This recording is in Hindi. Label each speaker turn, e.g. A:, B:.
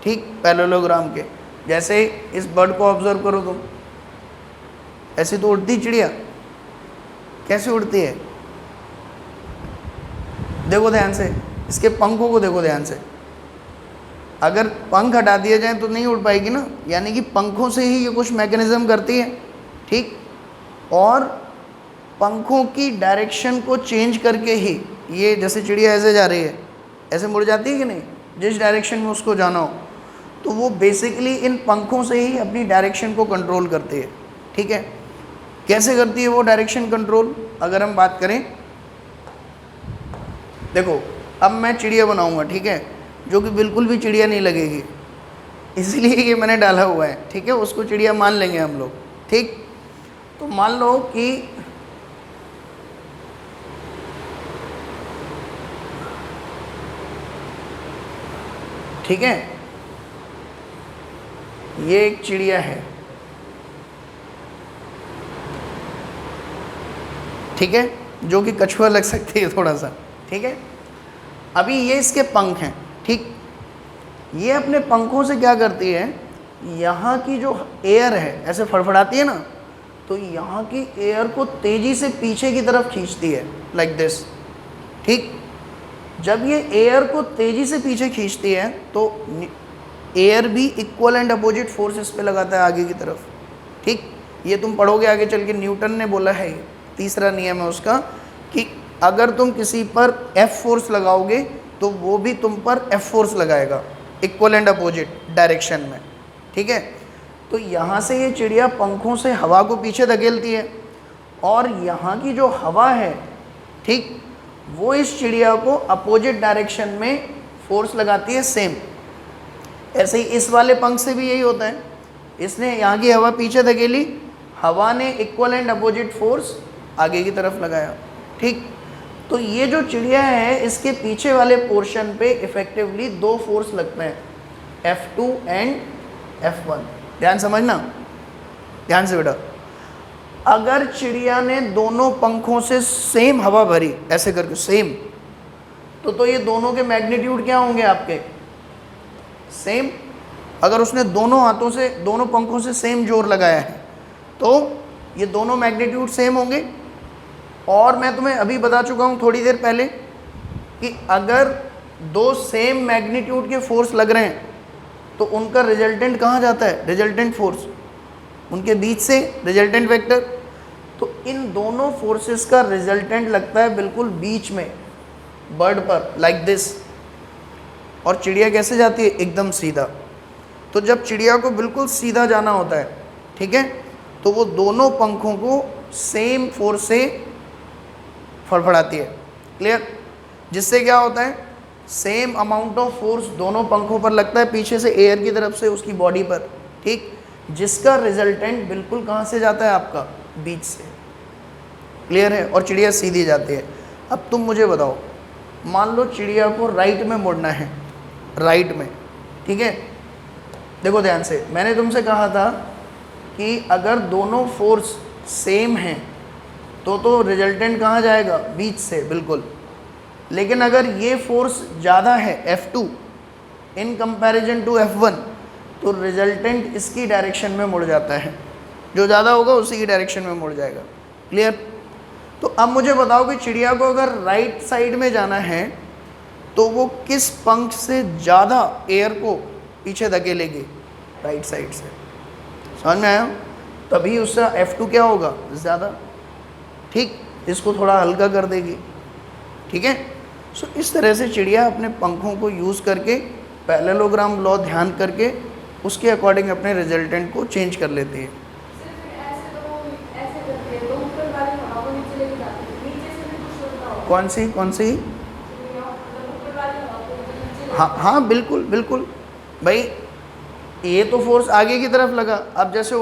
A: ठीक, पैरेललोग्राम के। जैसे इस बर्ड को ऑब्जर्व करो तुम, ऐसे तो उड़ती चिड़िया, कैसे उड़ती है? देखो ध्यान से, इसके पंखों को देखो ध्यान से। अगर पंख हटा दिए जाएं तो नहीं उड़ पाएगी ना, यानी कि पंखों से ही ये कुछ मैकेनिज्म करती है। ठीक, और पंखों की डायरेक्शन को चेंज करके ही ये, जैसे चिड़िया ऐसे जा रही है, ऐसे मुड़ जाती है कि नहीं, जिस डायरेक्शन में उसको जाना हो, तो वो बेसिकली इन पंखों से ही अपनी डायरेक्शन को कंट्रोल करती है। ठीक है, कैसे करती है वो डायरेक्शन कंट्रोल? अगर हम बात करें, देखो अब मैं चिड़िया बनाऊंगा, ठीक है, जो कि बिल्कुल भी चिड़िया नहीं लगेगी, इसलिए ये मैंने डाला हुआ है। ठीक है, उसको चिड़िया मान लेंगे हम लोग। ठीक, तो मान लो कि ठीक है, ये एक चिड़िया है, ठीक है, जो कि कछुआ लग सकती है थोड़ा सा। ठीक है, अभी ये इसके पंख हैं। ठीक, ये अपने पंखों से क्या करती है, यहाँ की जो एयर है ऐसे फड़फड़ाती है ना, तो यहाँ की एयर को तेज़ी से पीछे की तरफ खींचती है, लाइक दिस। ठीक, जब ये एयर को तेज़ी से पीछे खींचती है तो एयर भी इक्वल एंड अपोजिट फोर्स इस पे लगाता है आगे की तरफ। ठीक, ये तुम पढ़ोगे आगे चल के, न्यूटन ने बोला है, तीसरा नियम है उसका, कि अगर तुम किसी पर F फोर्स लगाओगे तो वो भी तुम पर F फोर्स लगाएगा, इक्वल एंड अपोजिट डायरेक्शन में। ठीक है, तो यहाँ से ये चिड़िया पंखों से हवा को पीछे धकेलती है, और यहाँ की जो हवा है, ठीक, वो इस चिड़िया को अपोजिट डायरेक्शन में फोर्स लगाती है सेम। ऐसे ही इस वाले पंख से भी यही होता है, इसने यहाँ की हवा पीछे धकेली, हवा ने इक्वल एंड अपोजिट फोर्स आगे की तरफ लगाया। ठीक, तो ये जो चिड़िया है, इसके पीछे वाले पोर्शन पे इफेक्टिवली दो फोर्स लगते हैं, F2 एंड F1। ध्यान समझना, ध्यान से बेटा। अगर चिड़िया ने दोनों पंखों से सेम हवा भरी, ऐसे करके सेम, तो ये दोनों के मैग्नीट्यूड क्या होंगे आपके? सेम। अगर उसने दोनों हाथों से, दोनों पंखों से सेम जोर लगाया है, तो ये दोनों मैग्नीट्यूड सेम होंगे। और मैं तुम्हें अभी बता चुका हूँ थोड़ी देर पहले कि अगर दो सेम मैग्नीट्यूड के फोर्स लग रहे हैं तो उनका रिजल्टेंट कहाँ जाता है? रिजल्टेंट फोर्स, उनके बीच से रिजल्टेंट वेक्टर। तो इन दोनों फोर्सेस का रिजल्टेंट लगता है बिल्कुल बीच में, बर्ड पर, लाइक दिस। और चिड़िया कैसे जाती है? एकदम सीधा। तो जब चिड़िया को बिल्कुल सीधा जाना होता है, ठीक है, तो वो दोनों पंखों को सेम फोर्स से फड़फड़ाती है। क्लियर? जिससे क्या होता है, सेम अमाउंट ऑफ फोर्स दोनों पंखों पर लगता है, पीछे से एयर की तरफ से उसकी बॉडी पर। ठीक, जिसका रिजल्टेंट बिल्कुल कहाँ से जाता है? आपका बीच से। क्लियर है? और चिड़िया सीधी जाती है। अब तुम मुझे बताओ, मान लो चिड़िया को राइट में मुड़ना है, राइट में, ठीक है, देखो ध्यान से, मैंने तुमसे कहा था कि अगर दोनों फोर्स सेम हैं तो रिजल्टेंट कहाँ जाएगा? बीच से, बिल्कुल। लेकिन अगर ये फोर्स ज़्यादा है, F2 in comparison to F1, तो रिजल्टेंट इसकी डायरेक्शन में मुड़ जाता है, जो ज़्यादा होगा उसी की डायरेक्शन में मुड़ जाएगा। क्लियर? तो अब मुझे बताओ कि चिड़िया को अगर राइट साइड में जाना है तो वो किस पंख से ज़्यादा एयर को पीछे धकेलेगी? राइट साइड से। समझ में आया? तभी उसका F2 क्या होगा? ज़्यादा। ठीक, इसको थोड़ा हल्का कर देगी। ठीक है, सो इस तरह से चिड़िया अपने पंखों को यूज़ करके, पैरेललोग्राम लॉ ध्यान करके, उसके अकॉर्डिंग अपने रिजल्टेंट को चेंज कर लेती है। कौन सी? हाँ बिल्कुल बिल्कुल भाई, ये तो फोर्स आगे की तरफ लगा। अब जैसे